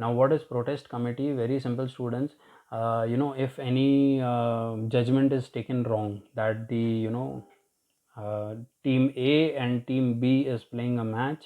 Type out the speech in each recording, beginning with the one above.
Now what is protest committee? Very simple, students. If any judgment is taken wrong, that the team A and team B is playing a match,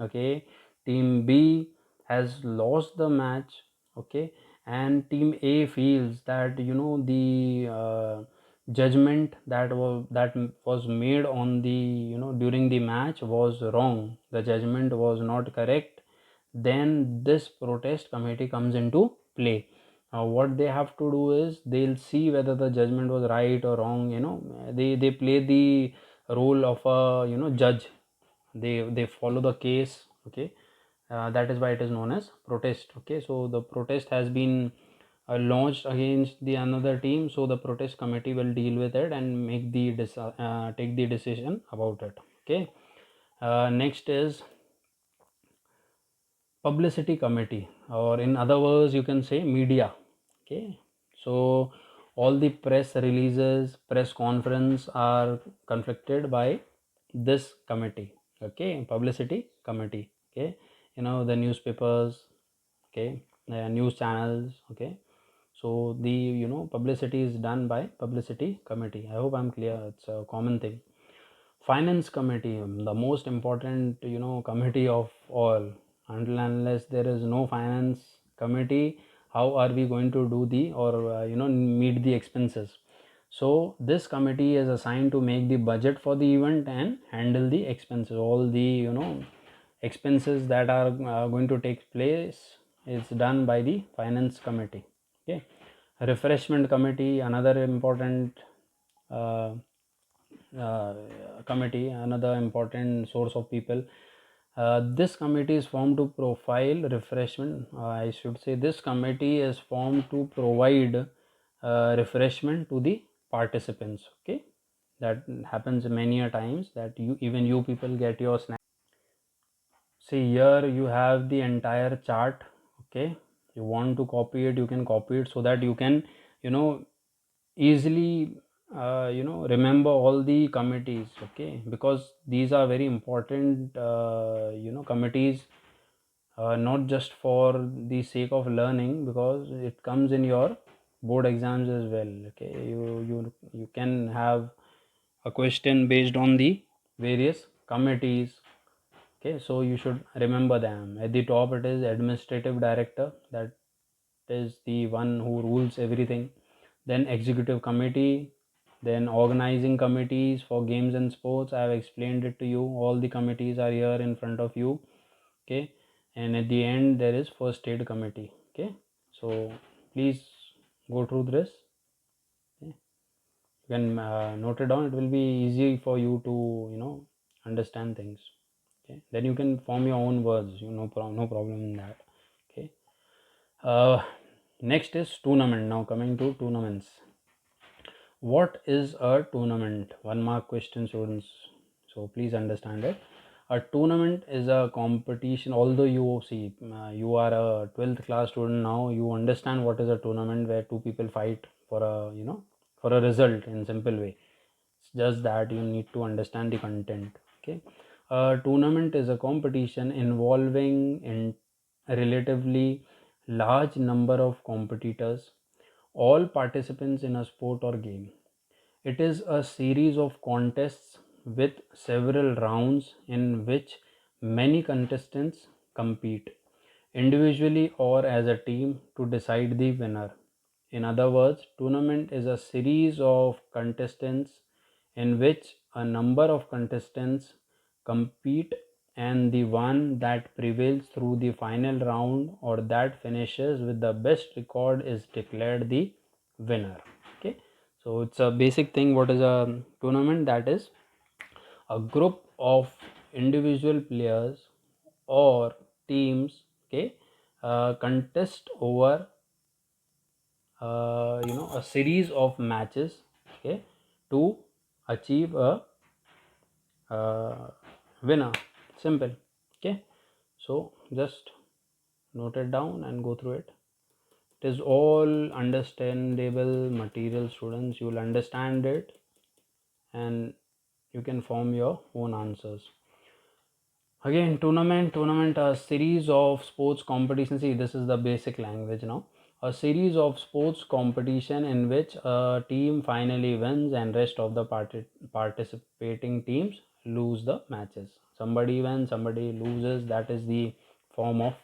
okay, team B has lost the match, okay, and team A feels that the judgment that was made on the during the match was wrong, the judgment was not correct, then this protest committee comes into play. What they have to do is they'll see whether the judgment was right or wrong. They play the role of a judge. They follow the case, okay. That is why it is known as protest, okay. So the protest has been launched against the another team, so the protest committee will deal with it and make the take the decision about it, okay. Next is publicity committee, or in other words you can say media, okay. So all the press releases, press conference are conflicted by this committee, okay, publicity committee, okay. The newspapers, okay, news channels, okay. So the publicity is done by publicity committee. I hope I'm clear, it's a common thing. Finance committee, the most important committee of all. Until unless there is no finance committee, how are we going to do the or meet the expenses? So this committee is assigned to make the budget for the event and handle the expenses. All the expenses that are going to take place is done by the finance committee, okay. Refreshment committee, another important uh, uh, committee, another important source of people. This committee is formed to profile refreshment. I should say this committee is formed to provide refreshment to the participants, okay. That happens many a times that you people get your snack. See, here you have the entire chart, okay. You want to copy it, you can copy it so that you can you know easily remember all the committees, okay, because these are very important committees, not just for the sake of learning, because it comes in your board exams as well, okay. You can have a question based on the various committees, okay. So you should remember them. At the top it is administrative director, that is the one who rules everything. Then executive committee, then organizing committees for games and sports. I have explained it to you, all the committees are here in front of you, okay. And at the end there is first aid committee, okay. So please go through this, okay? You can note it down, it will be easy for you to understand things, okay. Then you can form your own words, no problem in that, okay. uh, Next is tournament. Now coming to tournaments. What is a tournament? 1 mark question, students, so please understand it. A tournament is a competition. Although you see, you are a 12th class student now, you understand what is a tournament, where two people fight for a for a result in simple way. It's just that you need to understand the content, okay. A tournament is a competition involving in a relatively large number of competitors, all participants in a sport or game. It is a series of contests with several rounds in which many contestants compete, individually or as a team, to decide the winner. In other words, tournament is a series of contestants in which a number of contestants compete, and the one that prevails through the final round or that finishes with the best record is declared the winner, okay. So it's a basic thing. What is a tournament? That is a group of individual players or teams, okay, contest over a series of matches, okay, to achieve a winner. Simple, okay. So just note it down and go through it. It is all understandable material, students. You will understand it and you can form your own answers. Again, tournament, a series of sports competition. See, this is the basic language now. A series of sports competition in which a team finally wins and rest of the participating teams lose the matches. Somebody wins, somebody loses. That is the form of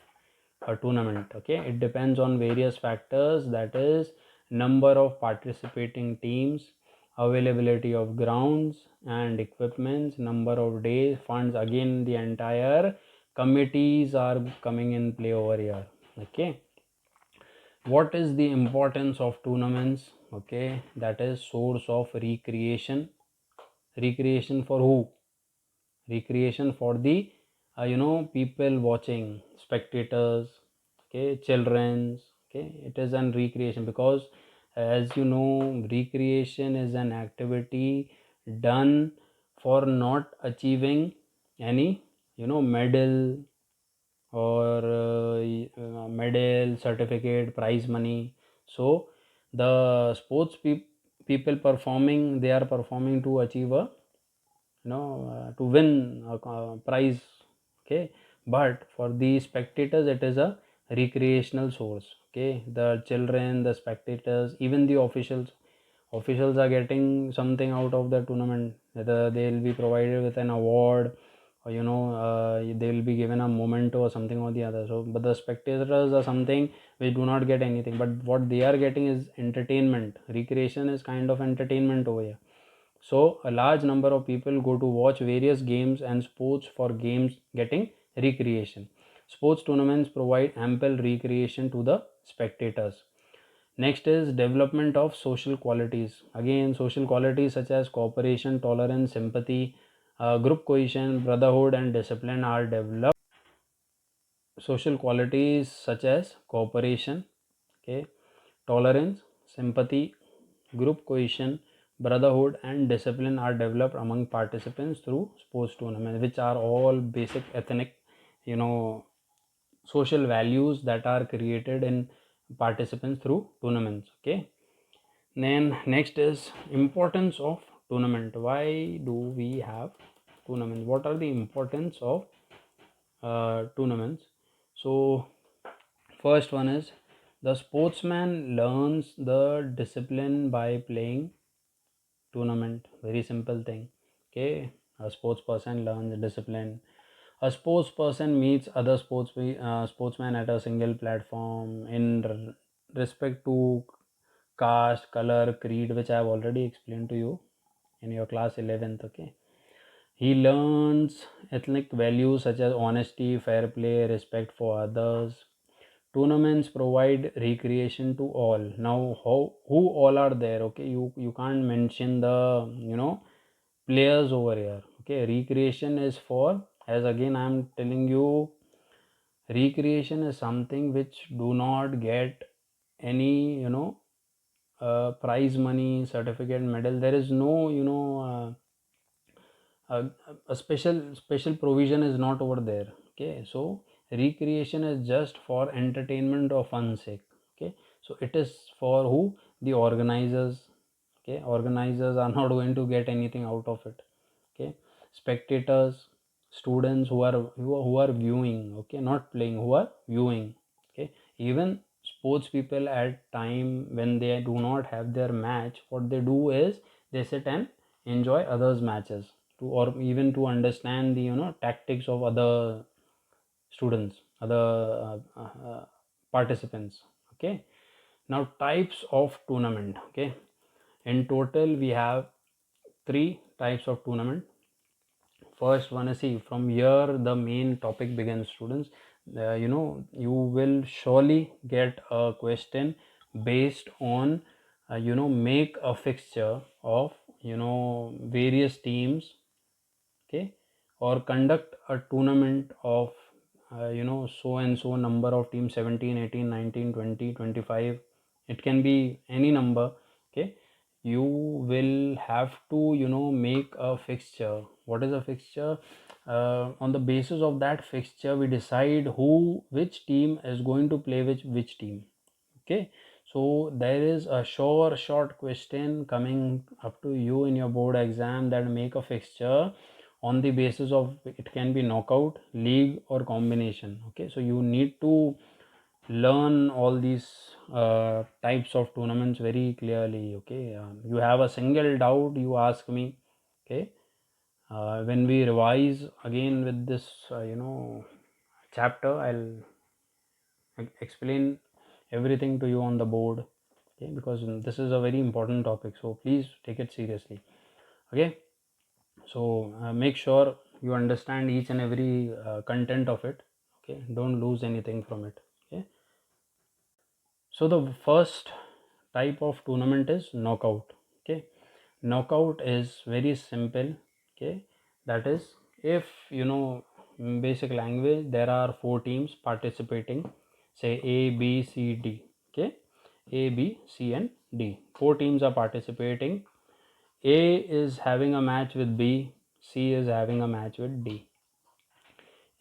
a tournament. Okay, it depends on various factors. That is number of participating teams, availability of grounds and equipments, number of days, funds. Again, the entire committees are coming in play over here. Okay, what is the importance of tournaments? Okay, that is source of recreation. Recreation for who? Recreation for the people watching, spectators, okay, children's. Okay, it is an recreation because, as you know, recreation is an activity done for not achieving any medal or medal, certificate, prize money. So the people performing, they are performing to achieve a to win a prize. Okay, but for the spectators it is a recreational source. Okay, the children, the spectators, even the officials are getting something out of the tournament, whether they will be provided with an award or they will be given a memento or something or the other. So but the spectators are something which do not get anything, but what they are getting is entertainment. Recreation is kind of entertainment over here. So a large number of people go to watch various games and sports for games getting recreation. Sports tournaments provide ample recreation to the spectators. Next is development of social qualities. Again, social qualities such as cooperation, tolerance, sympathy, group cohesion, brotherhood, and discipline are developed. Social qualities such as cooperation, okay, tolerance, sympathy, group cohesion, brotherhood, and discipline are developed among participants through sports tournaments, which are all basic ethnic, you know, social values that are created in participants through tournaments. Okay. Then next is importance of tournament. Why do we have tournaments? What are the importance of tournaments? So first one is the sportsman learns the discipline by playing tournament. Very simple thing. Okay, a sports person learns discipline. A sports person meets other sportsmen at a single platform in respect to caste, color, creed, which I have already explained to you in your class 11th. Okay, he learns ethnic values such as honesty, fair play, respect for others. Tournaments provide recreation to all. Now, who all are there? Okay, you can't mention the players over here. Okay, recreation is for, as again I am telling you, recreation is something which do not get any prize money, certificate, medal. There is no a special provision is not over there. Okay, so recreation is just for entertainment or fun sake. Okay, so it is for who? The organizers. Okay, organizers are not going to get anything out of it. Okay, spectators, students who are viewing. Okay, not playing, who are viewing. Okay, even sports people at time when they do not have their match, what they do is they sit and enjoy others matches, to or even to understand the tactics of other students, other participants. Okay, now types of tournament. Okay, in total we have three types of tournament. First one is, see, from here the main topic begins, students. You will surely get a question based on make a fixture of various teams. Okay, or conduct a tournament of so and so number of teams, 17, 18, 19, 20, 25. It can be any number. Okay, you will have to make a fixture. What is a fixture? On the basis of that fixture we decide which team is going to play which team. Okay, so there is a short question coming up to you in your board exam, that make a fixture on the basis of it can be knockout, league, or combination. Okay, so you need to learn all these types of tournaments very clearly. Okay, you have a single doubt, you ask me. Okay, when we revise again with this chapter, I'll explain everything to you on the board. Okay, because this is a very important topic, so please take it seriously. Okay, so make sure you understand each and every content of it. Okay, don't lose anything from it. Okay, so the first type of tournament is knockout. Okay, knockout is very simple. Okay, that is, if you know basic language, there are four teams participating, say A, B, C, D. Okay, A, B, C, and D, four teams are participating. A is having a match with B, C is having a match with D.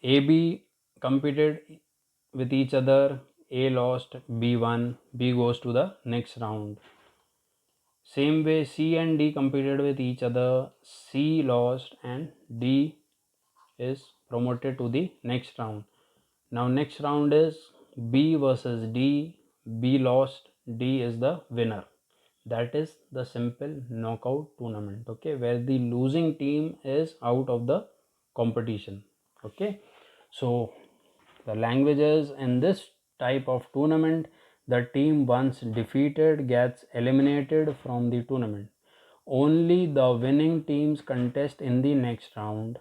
AB competed with each other. A lost, B won, B goes to the next round. Same way, C and D competed with each other. C lost and D is promoted to the next round. Now next round is B versus D. B lost, D is the winner. That is the simple knockout tournament. Okay, where the losing team is out of the competition. Okay, so the languages in this type of tournament, the team once defeated gets eliminated from the tournament. Only the winning teams contest in the next round.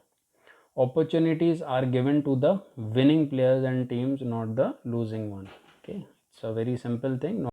Opportunities are given to the winning players and teams, not the losing one. Okay, it's a very simple thing.